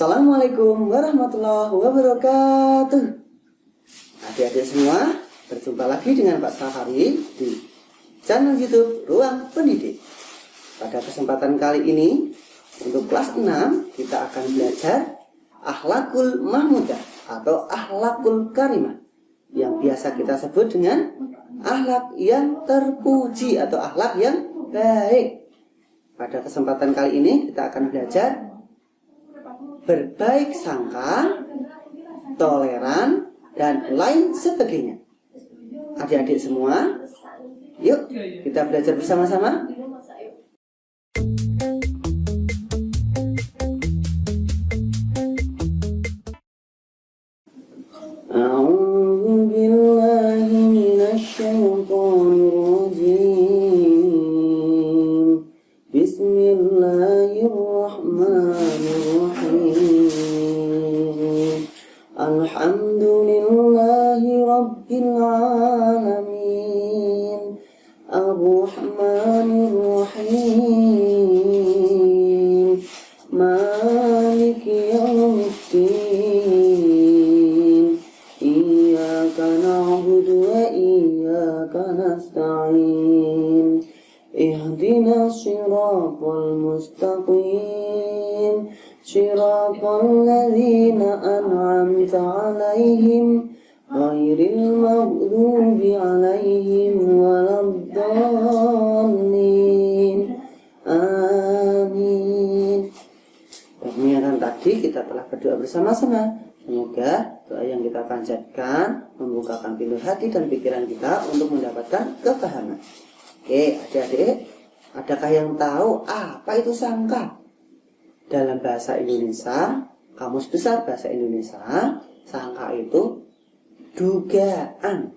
Assalamualaikum warahmatullahi wabarakatuh. Adik-adik semua, berjumpa lagi dengan Pak Safari di channel YouTube Ruang Pendidik. Pada kesempatan kali ini, untuk kelas 6, kita akan belajar Akhlakul Mahmudah atau Akhlakul Karimah, yang biasa kita sebut dengan akhlak yang terpuji atau akhlak yang baik. Pada kesempatan kali ini, kita akan belajar berbaik sangka, toleran, dan lain sebagainya. Adik-adik semua, yuk kita belajar bersama-sama. Bismillahirrahmanirrahim. Alhamdulillahi Rabbil Alamin. Ar-Rahmanir-Rahim. Maliki Yawmiddin. Iyyaka na'budu wa iyyaka nasta'in. Ihdinas siratal mustaqim. Siratal ladzina an'amta 'alaihim ghairil maghdubi 'alaihim waladdallin. Amin. Demikian tadi kita telah berdoa bersama-sama. Semoga doa yang kita panjatkan membukakan pintu hati dan pikiran kita untuk mendapatkan kepahaman. Oke, adik-adik, adakah yang tahu apa itu sangka? Dalam bahasa Indonesia, Kamus Besar Bahasa Indonesia, sangka itu dugaan,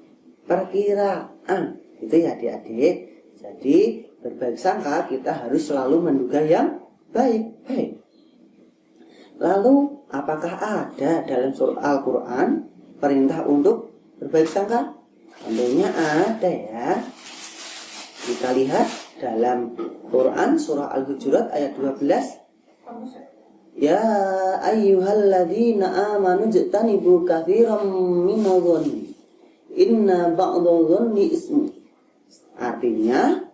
perkiraan. Itu ya adik-adik. Jadi berbaik sangka kita harus selalu menduga yang baik-baik. Lalu apakah ada dalam surah Al-Quran perintah untuk berbaik sangka? Tentunya ada ya. Kita lihat dalam Quran surah Al-Hujurat ayat 12. Ya ayyuhalladzina amanu jtanibu katsiran minadh-dhanni inna ba'dadh-dhanni ismu. Artinya,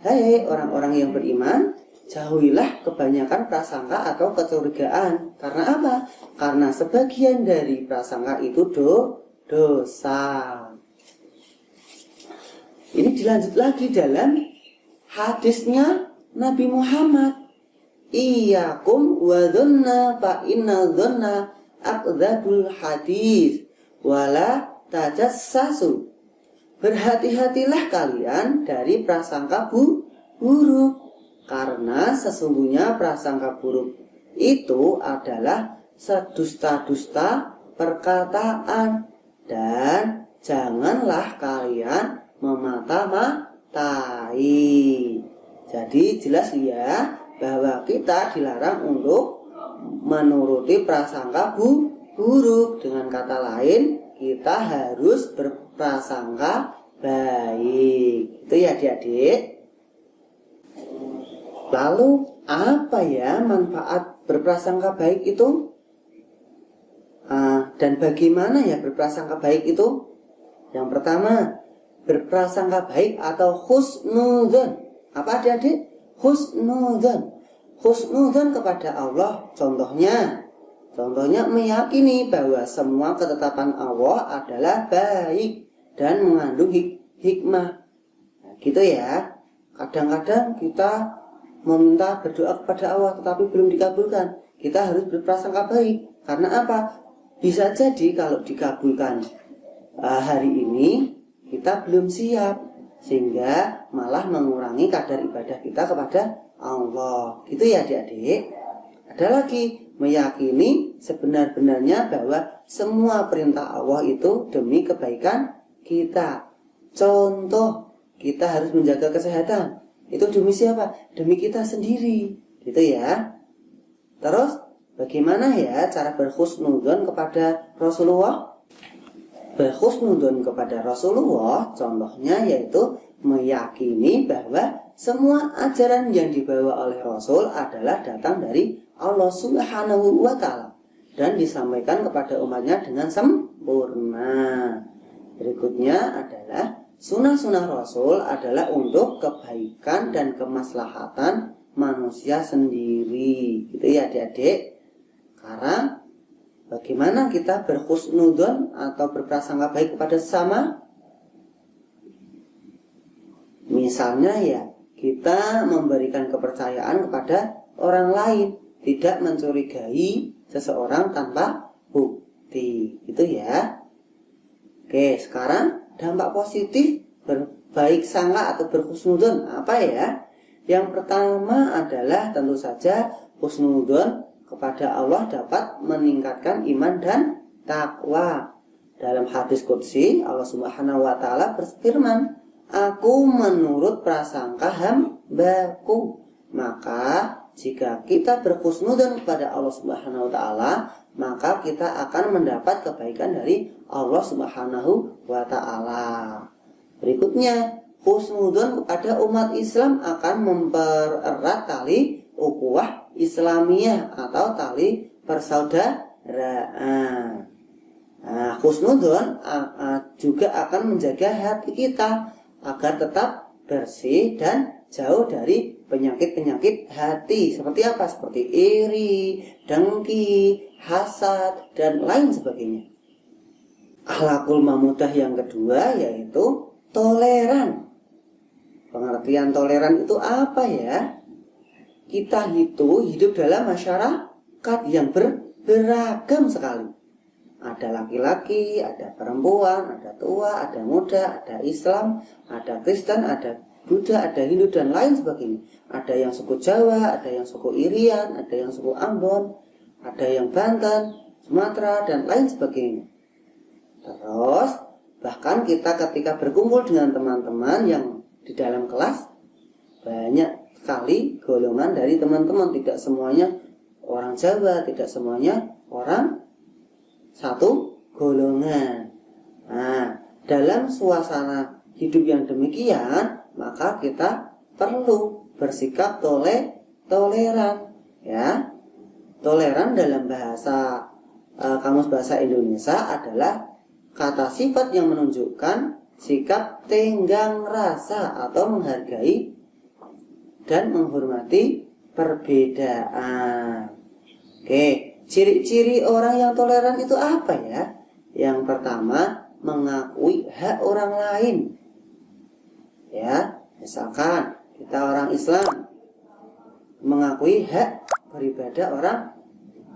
hai orang-orang yang beriman, jauhilah kebanyakan prasangka atau kecurigaan. Karena apa? Karena sebagian dari prasangka itu dosa. Ini dilanjut lagi dalam hadisnya Nabi Muhammad. Iyyakum wa dhanna fa inna dhanna akdzabul hadis wala tajassasu. Berhati-hatilah kalian dari prasangka buruk, karena sesungguhnya prasangka buruk itu adalah sedusta-dusta perkataan, dan janganlah kalian memata-matai. Jadi jelas ya bahwa kita dilarang untuk menuruti prasangka buruk. Dengan kata lain, kita harus berprasangka baik. Itu ya adik-adik. Lalu apa ya manfaat berprasangka baik itu? Dan bagaimana ya berprasangka baik itu? Yang pertama, berprasangka baik atau husnudzon. Apa adik-adik? Husnudzon. Husnudzon kepada Allah. Contohnya meyakini bahwa semua ketetapan Allah adalah baik dan mengandung hikmah. Nah, gitu ya. Kadang-kadang kita meminta berdoa kepada Allah tetapi belum dikabulkan. Kita harus berprasangka baik. Karena apa? Bisa jadi kalau dikabulkan hari ini, kita belum siap, sehingga malah mengurangi kadar ibadah kita kepada Allah. Gitu ya adik-adik. Ada lagi, meyakini sebenar-benarnya bahwa semua perintah Allah itu demi kebaikan kita. Contoh, kita harus menjaga kesehatan. Itu demi siapa? Demi kita sendiri. Gitu ya. Terus, bagaimana ya cara berhusnudzon kepada Rasulullah? Berhusnudzon kepada Rasulullah contohnya yaitu meyakini bahwa semua ajaran yang dibawa oleh Rasul adalah datang dari Allah Subhanahu wa Ta'ala dan disampaikan kepada umatnya dengan sempurna. Berikutnya adalah sunnah-sunnah Rasul adalah untuk kebaikan dan kemaslahatan manusia sendiri. Gitu ya adik-adik. Sekarang bagaimana kita berhusnudzon atau berprasangka baik kepada sesama? Misalnya ya, kita memberikan kepercayaan kepada orang lain, tidak mencurigai seseorang tanpa bukti, gitu ya. Oke, sekarang dampak positif berbaik sangka atau berhusnudzon apa ya? Yang pertama adalah tentu saja husnudzon kepada Allah dapat meningkatkan iman dan takwa. Dalam hadis qudsi Allah Subhanahu wa Ta'ala berfirman, "Aku menurut prasangka hambaku." Maka jika kita berhusnudzon kepada Allah Subhanahu wa Ta'ala, maka kita akan mendapat kebaikan dari Allah Subhanahu wa Ta'ala. Berikutnya, husnudzon kepada umat Islam akan mempererat tali ukhuwah Islamiyah atau tali persaudaraan. Husnudzon juga akan menjaga hati kita agar tetap bersih dan jauh dari penyakit-penyakit hati. Seperti apa? Seperti iri, dengki, hasad, dan lain sebagainya. Akhlakul mamudah yang kedua yaitu toleran. Pengertian toleran itu apa ya? Kita itu hidup dalam masyarakat yang beragam sekali. Ada laki-laki, ada perempuan, ada tua, ada muda, ada Islam, ada Kristen, ada Buddha, ada Hindu, dan lain sebagainya. Ada yang suku Jawa, ada yang suku Irian, ada yang suku Ambon, ada yang Banten, Sumatera, dan lain sebagainya. Terus, bahkan kita ketika berkumpul dengan teman-teman yang di dalam kelas, banyak sekali golongan dari teman-teman. Tidak semuanya orang Jawa, tidak semuanya orang satu golongan. Nah, dalam suasana hidup yang demikian, maka kita perlu bersikap toleran, ya. Toleran dalam bahasa Kamus Bahasa Indonesia adalah kata sifat yang menunjukkan sikap tenggang rasa atau menghargai dan menghormati perbedaan. Oke. Ciri-ciri orang yang toleran itu apa ya? Yang pertama, mengakui hak orang lain. Ya, misalkan kita orang Islam mengakui hak beribadah orang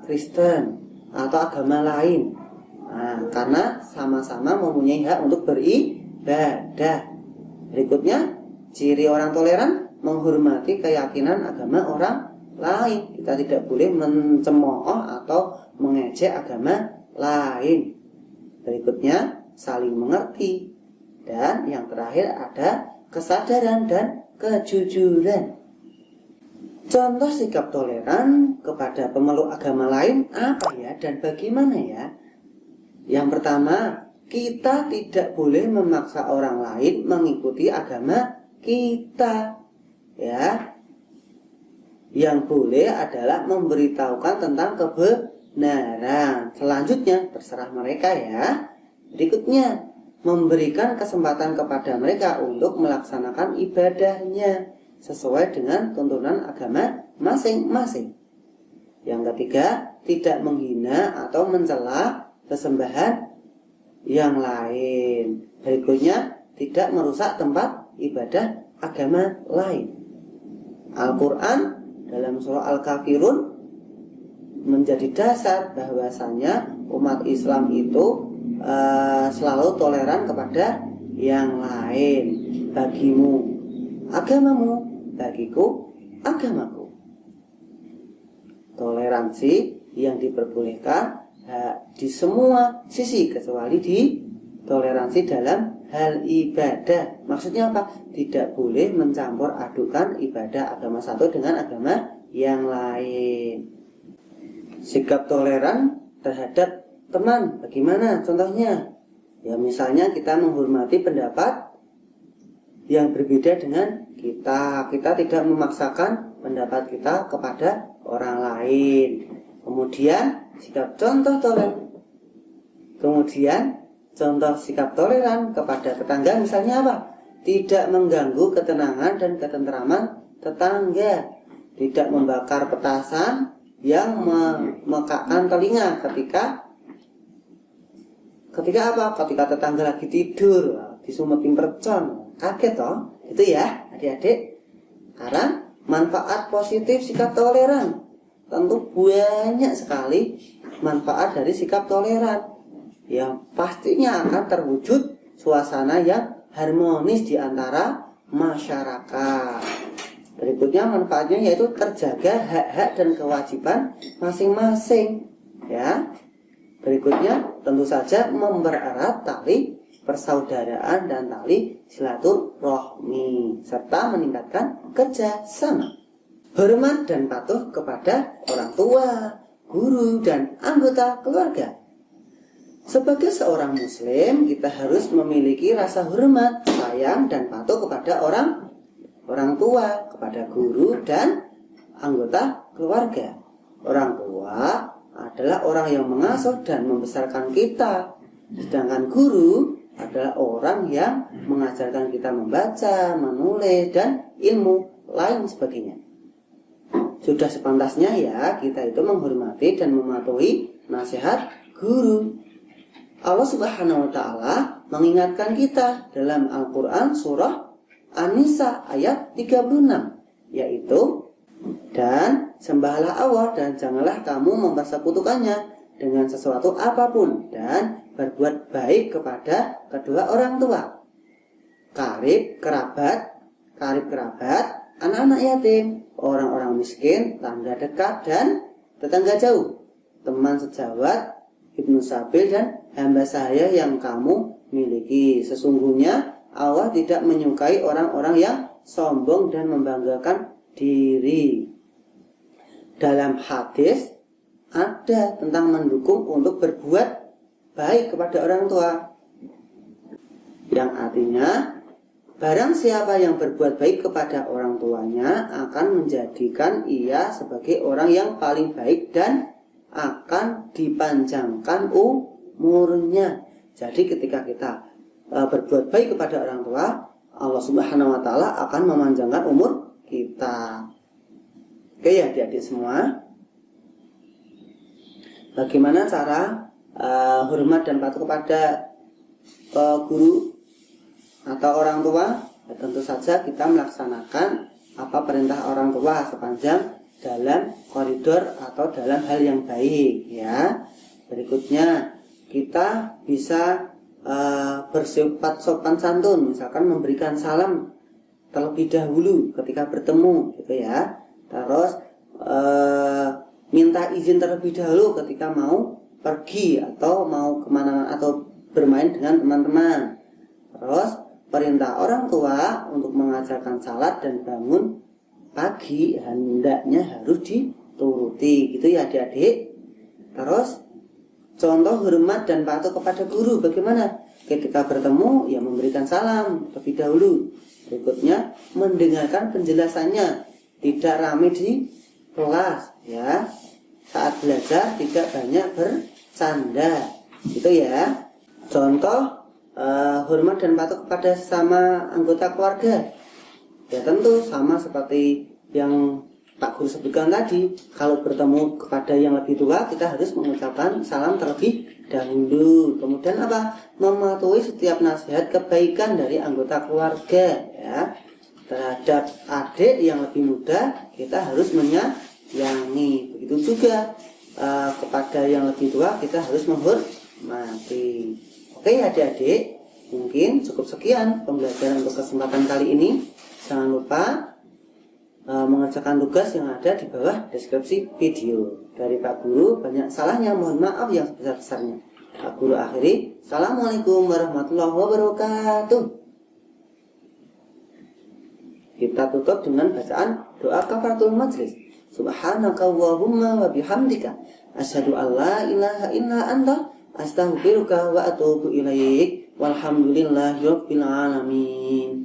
Kristen atau agama lain. Nah, karena sama-sama mempunyai hak untuk beribadah. Berikutnya, ciri orang toleran menghormati keyakinan agama orang lain. Kita tidak boleh mencemooh atau mengejek agama lain. Berikutnya, saling mengerti. Dan yang terakhir ada kesadaran dan kejujuran. Contoh sikap toleran kepada pemeluk agama lain apa ya dan bagaimana ya? Yang pertama, kita tidak boleh memaksa orang lain mengikuti agama kita. Ya. Yang boleh adalah memberitahukan tentang kebenaran. Selanjutnya terserah mereka ya. Berikutnya, memberikan kesempatan kepada mereka untuk melaksanakan ibadahnya sesuai dengan tuntunan agama masing-masing. Yang ketiga, tidak menghina atau mencela sesembahan yang lain. Berikutnya, tidak merusak tempat ibadah agama lain. Al-Quran dalam surah Al-Kafirun menjadi dasar bahwasanya umat Islam itu selalu toleran kepada yang lain. Bagimu agamamu, bagiku agamaku. Toleransi yang diperbolehkan di semua sisi kecuali di toleransi dalam hal ibadah. Maksudnya apa? Tidak boleh mencampur adukan ibadah agama satu dengan agama yang lain. Sikap toleran terhadap teman, bagaimana contohnya? Ya misalnya kita menghormati pendapat yang berbeda dengan kita. Kita tidak memaksakan pendapat kita kepada orang lain. Kemudian sikap contoh toleran. Kemudian contoh sikap toleran kepada tetangga misalnya apa? Tidak mengganggu ketenangan dan ketentraman tetangga. Tidak membakar petasan yang memekakkan telinga ketika apa? Ketika tetangga lagi tidur, disumetin mercon, kaget toh? Itu ya, adik-adik. Karena manfaat positif sikap toleran, tentu banyak sekali manfaat dari sikap toleran yang pastinya akan terwujud suasana yang harmonis di antara masyarakat. Berikutnya manfaatnya yaitu terjaga hak-hak dan kewajiban masing-masing. Ya. Berikutnya tentu saja mempererat tali persaudaraan dan tali silaturahmi serta meningkatkan kerjasama. Hormat dan patuh kepada orang tua, guru, dan anggota keluarga. Sebagai seorang muslim, kita harus memiliki rasa hormat, sayang, dan patuh kepada orang tua, kepada guru, dan anggota keluarga. Orang tua adalah orang yang mengasuh dan membesarkan kita, sedangkan guru adalah orang yang mengajarkan kita membaca, menulis, dan ilmu lain sebagainya. Sudah sepantasnya ya kita itu menghormati dan mematuhi nasihat guru. Allah Subhanahu wa Ta'ala mengingatkan kita dalam Al-Quran surah An-Nisa ayat 36, yaitu, dan sembahlah Allah dan janganlah kamu mempersekutukannya dengan sesuatu apapun, dan berbuat baik kepada kedua orang tua, karib kerabat, anak-anak yatim, orang-orang miskin, tangga dekat dan tetangga jauh, teman sejawat, ibnu sabil, dan hamba saya yang kamu miliki. Sesungguhnya Allah tidak menyukai orang-orang yang sombong dan membanggakan diri. Dalam hadis ada tentang mendukung untuk berbuat baik kepada orang tua, yang artinya barang siapa yang berbuat baik kepada orang tuanya akan menjadikan ia sebagai orang yang paling baik dan akan dipanjangkan umurnya. Jadi ketika kita berbuat baik kepada orang tua, Allah Subhanahu wa Ta'ala akan memanjangkan umur kita. Oke ya adik-adik semua, bagaimana cara hormat dan patuh kepada guru atau orang tua? Ya, tentu saja kita melaksanakan apa perintah orang tua sepanjang dalam koridor atau dalam hal yang baik ya. Berikutnya kita bisa bersifat sopan santun, misalkan memberikan salam terlebih dahulu ketika bertemu gitu ya. Terus minta izin terlebih dahulu ketika mau pergi atau mau kemana atau bermain dengan teman-teman. Terus perintah orang tua untuk mengajarkan salat dan bangun pagi hendaknya harus dituruti gitu ya adik-adik. Terus contoh hormat dan patuh kepada guru bagaimana? Ketika bertemu ya memberikan salam terlebih dahulu. Berikutnya mendengarkan penjelasannya, tidak ramai di kelas ya. Saat belajar tidak banyak bercanda gitu ya. Contoh hormat dan patuh kepada sesama anggota keluarga. Ya tentu sama seperti yang Pak Guru sebutkan tadi, kalau bertemu kepada yang lebih tua kita harus mengucapkan salam terlebih dahulu. Kemudian apa? Mematuhi setiap nasihat kebaikan dari anggota keluarga ya. Terhadap adik yang lebih muda kita harus menyayangi. Begitu juga kepada yang lebih tua kita harus menghormati. Oke adik-adik, mungkin cukup sekian pembelajaran untuk kesempatan kali ini. Jangan lupa mengerjakan tugas yang ada di bawah deskripsi video. Dari Pak Guru banyak salahnya, mohon maaf yang sebesar-besarnya. Pak Guru akhiri, Assalamualaikum warahmatullahi wabarakatuh. Kita tutup dengan bacaan doa kafaratul majlis. Subhanakallahumma wa bihamdika asyhadu an la ilaha illa anta astaghfiruka wa atubu ilaik. Walhamdulillahirabbil alamin.